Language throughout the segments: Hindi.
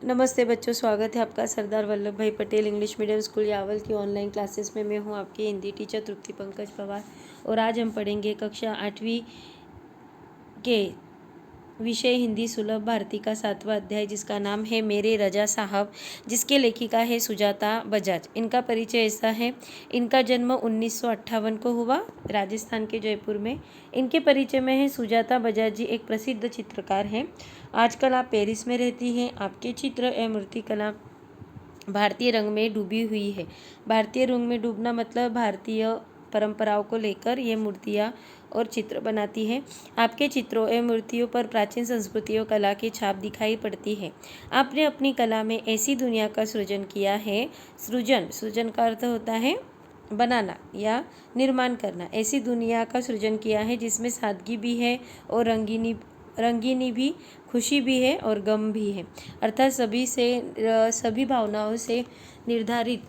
नमस्ते बच्चों, स्वागत है आपका सरदार वल्लभ भाई Patel English medium school Yawal की ऑनलाइन क्लासेस में। मैं हूं आपकी हिंदी टीचर तृप्ति पंकज पवार और आज हम पढ़ेंगे कक्षा 8वीं के विषय हिंदी सुलभ भारती का 7वां अध्याय, जिसका नाम है मेरे रजा साहब, जिसके लेखिका है सुजाता बजाज। इनका परिचय ऐसा है, इनका जन्म 1958 को हुआ राजस्थान के जयपुर में। इनके परिचय में है सुजाता बजाज जी एक प्रसिद्ध चित्रकार हैं। आजकल आप पेरिस में रहती हैं। आपके चित्र एवं मूर्तिकला भारतीय रंग में डूबी हुई है। भारतीय रंग में डूबना मतलब भारतीय परंपराओं को लेकर ये मूर्तियाँ और चित्र बनाती है। आपके चित्रों एवं मूर्तियों पर प्राचीन संस्कृतियों कला की छाप दिखाई पड़ती है। आपने अपनी कला में ऐसी दुनिया का सृजन किया है। सृजन का अर्थ होता है बनाना या निर्माण करना। ऐसी दुनिया का सृजन किया है जिसमें सादगी भी है और रंगीनी भी, खुशी भी है और गम भी है, अर्थात सभी भावनाओं से निर्धारित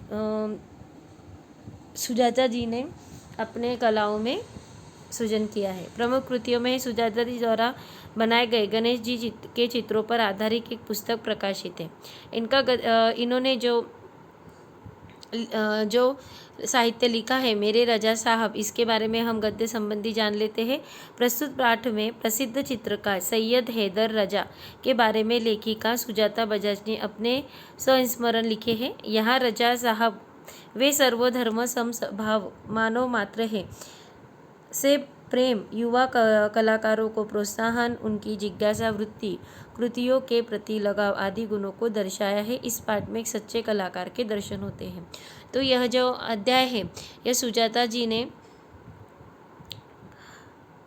सुजाता जी ने अपने कलाओं में सृजन किया है। प्रमुख कृतियों में सुजाता जी द्वारा बनाए गए गणेश जी के चित्रों पर आधारित एक पुस्तक प्रकाशित है। इन्होंने जो साहित्य लिखा है मेरे रजा साहब, इसके बारे में हम गद्य संबंधी जान लेते हैं। प्रस्तुत पाठ में प्रसिद्ध चित्रकार सैयद हैदर रजा के बारे में लेखिका सुजाता बजाज ने अपने संस्मरण लिखे हैं। यहाँ रजा साहब वे सर्वधर्म समभाव मानव मात्र है से प्रेम, युवा कलाकारों को प्रोत्साहन, उनकी जिज्ञासा वृत्ति, कृतियों के प्रति लगाव आदि गुणों को दर्शाया है। इस पाठ में एक सच्चे कलाकार के दर्शन होते हैं। तो यह जो अध्याय है, यह सुजाता जी ने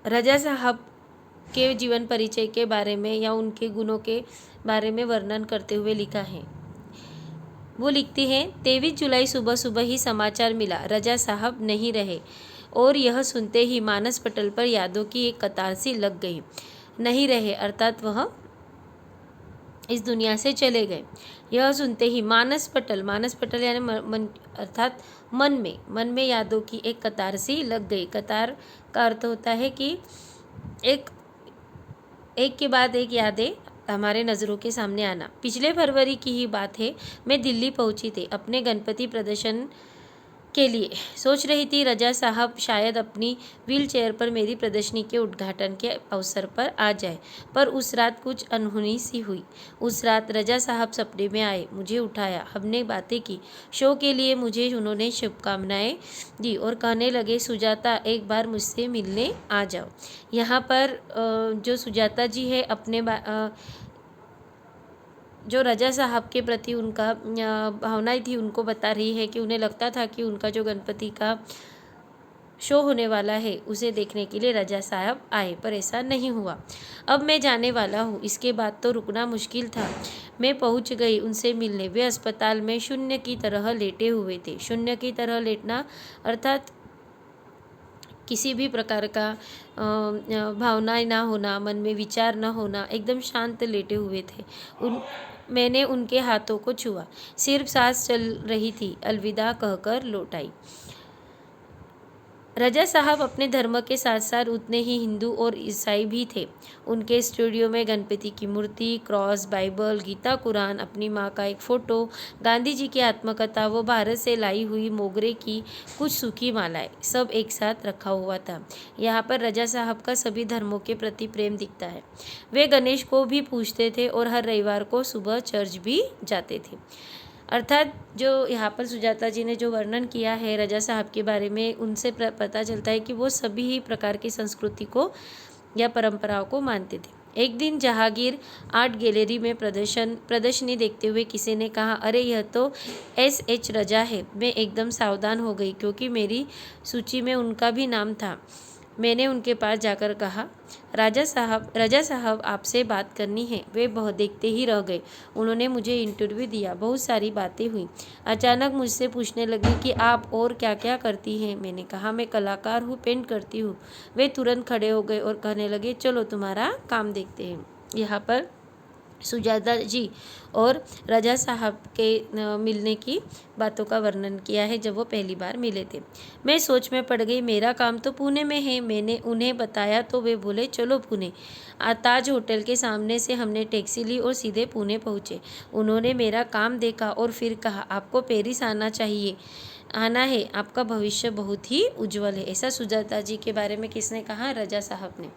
रजा साहब के जीवन परिचय के बारे में या उनके गुणों के बारे में वर्णन करते हुए लिखा है। वो लिखती हैं, 23 जुलाई सुबह सुबह ही समाचार मिला, रजा साहब नहीं रहे। और यह सुनते ही मानस पटल पर यादों की एक कतार सी लग गई। नहीं रहे अर्थात वह इस दुनिया से चले गए। यह सुनते ही मानस पटल यानी अर्थात मन में यादों की एक कतार सी लग गई। कतार का अर्थ होता है कि एक के बाद एक यादें हमारे नज़रों के सामने आना। पिछले फरवरी की ही बात है, मैं दिल्ली पहुंची थी अपने गणपति प्रदर्शन के लिए। सोच रही थी रजा साहब शायद अपनी व्हील चेयर पर मेरी प्रदर्शनी के उद्घाटन के अवसर पर आ जाए, पर उस रात कुछ अनहोनी सी हुई। उस रात रजा साहब सपने में आए, मुझे उठाया, हमने बातें की। शो के लिए मुझे उन्होंने शुभकामनाएं दी और कहने लगे, सुजाता एक बार मुझसे मिलने आ जाओ। यहाँ पर जो सुजाता जी है अपने जो रजा साहब के प्रति उनका भावनाएं थी उनको बता रही है कि उन्हें लगता था कि उनका जो गणपति का शो होने वाला है उसे देखने के लिए रजा साहब आए, पर ऐसा नहीं हुआ। अब मैं जाने वाला हूँ, इसके बाद तो रुकना मुश्किल था। मैं पहुँच गई उनसे मिलने। वे अस्पताल में शून्य की तरह लेटे हुए थे। शून्य की तरह लेटना अर्थात किसी भी प्रकार का भावनाएं ना होना, मन में विचार ना होना, एकदम शांत लेटे हुए थे। मैंने उनके हाथों को छुआ। सिर्फ सांस चल रही थी। अलविदा कहकर लौट आई। रजा साहब अपने धर्म के साथ साथ उतने ही हिंदू और ईसाई भी थे। उनके स्टूडियो में गणपति की मूर्ति, क्रॉस, बाइबल, गीता, कुरान, अपनी माँ का एक फ़ोटो, गांधी जी की आत्मकथा, वो भारत से लाई हुई मोगरे की कुछ सूखी मालाएं, सब एक साथ रखा हुआ था। यहाँ पर रजा साहब का सभी धर्मों के प्रति प्रेम दिखता है। वे गणेश को भी पूजते थे और हर रविवार को सुबह चर्च भी जाते थे। अर्थात जो यहाँ पर सुजाता जी ने जो वर्णन किया है रजा साहब के बारे में, उनसे पता चलता है कि वो सभी ही प्रकार की संस्कृति को या परंपराओं को मानते थे। एक दिन जहांगीर आर्ट गैलरी में प्रदर्शनी देखते हुए किसी ने कहा, अरे यह तो SH रजा है। मैं एकदम सावधान हो गई क्योंकि मेरी सूची में उनका भी नाम था। मैंने उनके पास जाकर कहा, रजा साहब आपसे बात करनी है। वे बहुत देखते ही रह गए। उन्होंने मुझे इंटरव्यू दिया, बहुत सारी बातें हुई। अचानक मुझसे पूछने लगी कि आप और क्या क्या करती हैं। मैंने कहा, मैं कलाकार हूँ, पेंट करती हूँ। वे तुरंत खड़े हो गए और कहने लगे, चलो तुम्हारा काम देखते हैं। यहाँ पर सुजाता जी और रजा साहब के मिलने की बातों का वर्णन किया है जब वो पहली बार मिले थे। मैं सोच में पड़ गई, मेरा काम तो पुणे में है। मैंने उन्हें बताया तो वे बोले चलो पुणे। ताज होटल के सामने से हमने टैक्सी ली और सीधे पुणे पहुँचे। उन्होंने मेरा काम देखा और फिर कहा आपको पेरिस आना है, आपका भविष्य बहुत ही उज्जवल है। ऐसा सुजाता जी के बारे में किसने कहा? रजा साहब ने।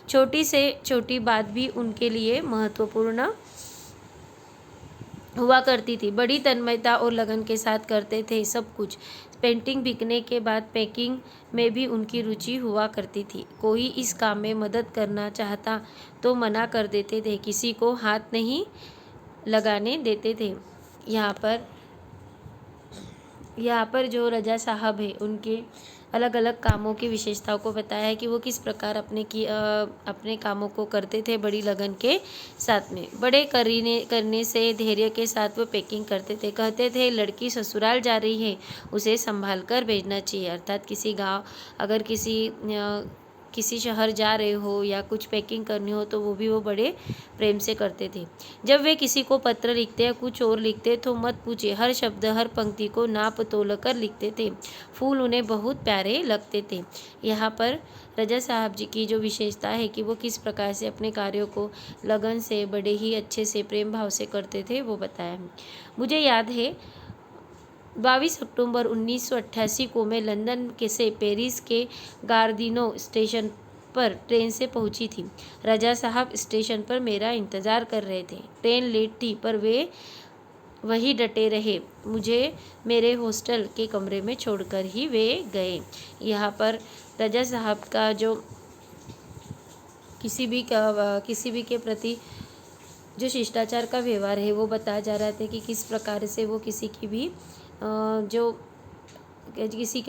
छोटी से छोटी बात भी उनके लिए महत्वपूर्ण हुआ करती थी। बड़ी तन्मयता और लगन के साथ करते थे सब कुछ। पेंटिंग बिकने के बाद पैकिंग में भी उनकी रुचि हुआ करती थी। कोई इस काम में मदद करना चाहता तो मना कर देते थे, किसी को हाथ नहीं लगाने देते थे। यहाँ पर जो रजा साहब है उनके अलग अलग कामों की विशेषताओं को बताया है कि वो किस प्रकार अपने कामों को करते थे बड़ी लगन के साथ में। बड़े करने से धैर्य के साथ वो पैकिंग करते थे। कहते थे लड़की ससुराल जा रही है, उसे संभाल कर भेजना चाहिए। अर्थात किसी गांव अगर किसी शहर जा रहे हो या कुछ पैकिंग करनी हो तो वो बड़े प्रेम से करते थे। जब वे किसी को पत्र लिखते या कुछ और लिखते तो मत पूछिए, हर शब्द हर पंक्ति को नाप तोल कर लिखते थे। फूल उन्हें बहुत प्यारे लगते थे। यहाँ पर रजा साहब जी की जो विशेषता है कि वो किस प्रकार से अपने कार्यों को लगन से बड़े ही अच्छे से प्रेम भाव से करते थे वो बताया है। मुझे याद है 22 अक्टूबर 1988 को मैं लंदन से पेरिस के गार्दिनो स्टेशन पर ट्रेन से पहुंची थी। रजा साहब स्टेशन पर मेरा इंतज़ार कर रहे थे। ट्रेन लेट थी पर वे वही डटे रहे। मुझे मेरे हॉस्टल के कमरे में छोड़कर ही वे गए। यहाँ पर रजा साहब का जो किसी भी के प्रति जो शिष्टाचार का व्यवहार है वो बताया जा रहा था कि किस प्रकार से वो किसी के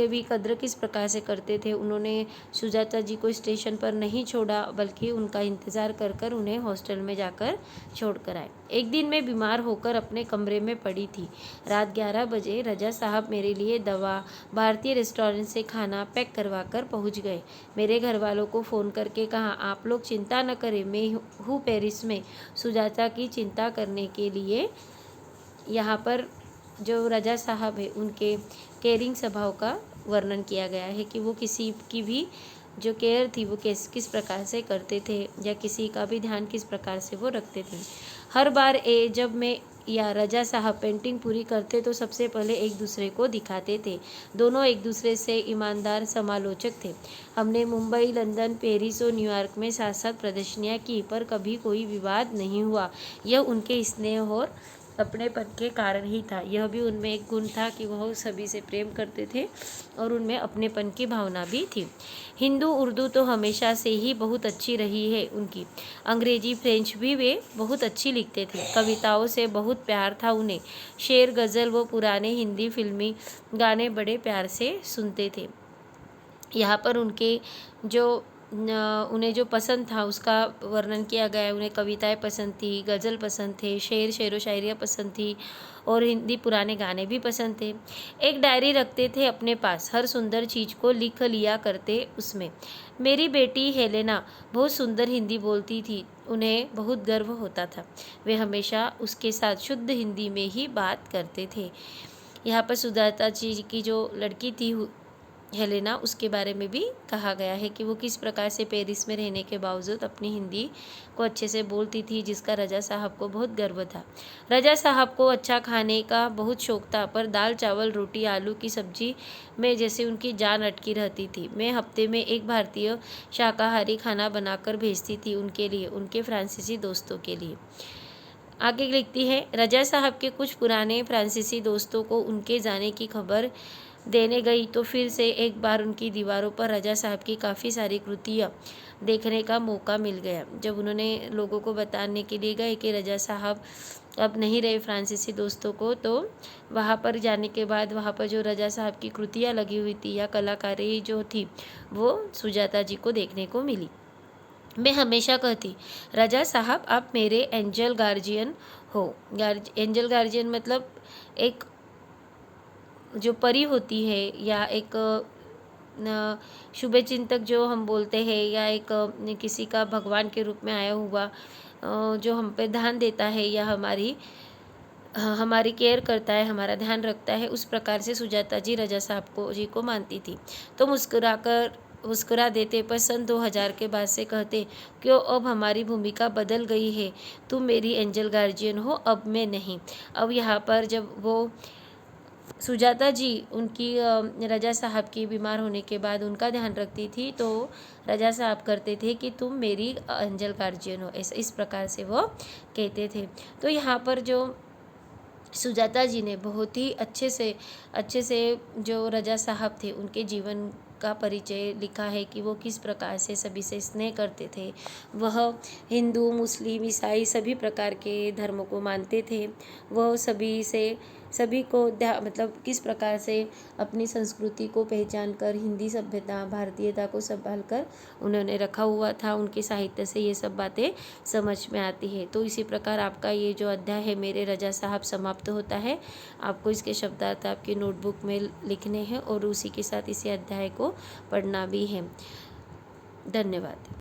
भी कद्र किस प्रकार से करते थे। उन्होंने सुजाता जी को स्टेशन पर नहीं छोड़ा बल्कि उनका इंतज़ार कर उन्हें हॉस्टल में जाकर छोड़ कर आए। एक दिन मैं बीमार होकर अपने कमरे में पड़ी थी। रात 11 बजे रजा साहब मेरे लिए दवा भारतीय रेस्टोरेंट से खाना पैक करवा कर पहुँच गए। मेरे घर वालों को फ़ोन करके कहा आप लोग चिंता न करें, मैं हूँ पेरिस में सुजाता की चिंता करने के लिए। यहाँ पर जो रजा साहब है उनके केयरिंग स्वभाव का वर्णन किया गया है कि वो किसी की भी जो केयर थी वो किस प्रकार से करते थे या किसी का भी ध्यान किस प्रकार से वो रखते थे। हर बार जब मैं या रजा साहब पेंटिंग पूरी करते तो सबसे पहले एक दूसरे को दिखाते थे। दोनों एक दूसरे से ईमानदार समालोचक थे। हमने मुंबई, लंदन, पेरिस और न्यूयॉर्क में साथ साथ प्रदर्शनियाँ की पर कभी कोई विवाद नहीं हुआ। यह उनके स्नेह और अपनेपन के कारण ही था। यह भी उनमें एक गुण था कि वह सभी से प्रेम करते थे और उनमें अपनेपन की भावना भी थी। हिंदू उर्दू तो हमेशा से ही बहुत अच्छी रही है उनकी। अंग्रेजी फ्रेंच भी वे बहुत अच्छी लिखते थे। कविताओं से बहुत प्यार था उन्हें। शेर, गज़ल व पुराने हिंदी फिल्मी गाने बड़े प्यार से सुनते थे। यहाँ पर उन्हें जो पसंद था उसका वर्णन किया गया है। उन्हें कविताएं पसंद थी, गज़ल पसंद थे, शेर व शायरियाँ पसंद थी और हिंदी पुराने गाने भी पसंद थे। एक डायरी रखते थे अपने पास, हर सुंदर चीज़ को लिख लिया करते उसमें। मेरी बेटी हेलेना बहुत सुंदर हिंदी बोलती थी, उन्हें बहुत गर्व होता था। वे हमेशा उसके साथ शुद्ध हिंदी में ही बात करते थे। यहाँ पर सुजाता जी की जो लड़की थी हेलेना, उसके बारे में भी कहा गया है कि वो किस प्रकार से पेरिस में रहने के बावजूद अपनी हिंदी को अच्छे से बोलती थी, जिसका रजा साहब को बहुत गर्व था। रजा साहब को अच्छा खाने का बहुत शौक था पर दाल चावल रोटी आलू की सब्जी में जैसे उनकी जान अटकी रहती थी। मैं हफ्ते में एक भारतीय शाकाहारी खाना बनाकर भेजती थी उनके लिए, उनके फ्रांसीसी दोस्तों के लिए। आगे लिखती है, रजा साहब के कुछ पुराने फ्रांसीसी दोस्तों को उनके जाने की खबर देने गई तो फिर से एक बार उनकी दीवारों पर रजा साहब की काफ़ी सारी कृतियाँ देखने का मौका मिल गया। जब उन्होंने लोगों को बताने के लिए गए कि रजा साहब अब नहीं रहे फ्रांसीसी दोस्तों को, तो वहाँ पर जाने के बाद वहाँ पर जो रजा साहब की कृतियाँ लगी हुई थी या कलाकारी जो थी वो सुजाता जी को देखने को मिली। मैं हमेशा कहती, रजा साहब आप मेरे एंजल गार्जियन हो। एंजल गार्जियन मतलब एक जो परी होती है या एक शुभ चिंतक जो हम बोलते हैं या एक किसी का भगवान के रूप में आया हुआ जो हम पे ध्यान देता है या हमारी केयर करता है, हमारा ध्यान रखता है, उस प्रकार से सुजाता जी रजा साहब जी को मानती थी। तो मुस्कुरा देते, पर सन 2000 के बाद से कहते, क्यों अब हमारी भूमिका बदल गई है, तुम मेरी एंजल गार्जियन हो, अब मैं नहीं। अब यहाँ पर जब वो सुजाता जी उनकी रजा साहब की बीमार होने के बाद उनका ध्यान रखती थी, तो रजा साहब करते थे कि तुम मेरी एंजल गार्जियन हो, इस प्रकार से वो कहते थे। तो यहाँ पर जो सुजाता जी ने बहुत ही अच्छे से जो रजा साहब थे उनके जीवन का परिचय लिखा है कि वो किस प्रकार से सभी से स्नेह करते थे। वह हिंदू, मुस्लिम, ईसाई सभी प्रकार के धर्मों को मानते थे। वह सभी को मतलब किस प्रकार से अपनी संस्कृति को पहचान कर हिंदी सभ्यता, भारतीयता को संभाल कर उन्होंने रखा हुआ था। उनके साहित्य से ये सब बातें समझ में आती है। तो इसी प्रकार आपका ये जो अध्याय है मेरे रजा साहब समाप्त होता है। आपको इसके शब्दार्थ आपकी नोटबुक में लिखने हैं और उसी के साथ इसी अध्याय को पढ़ना भी है। धन्यवाद।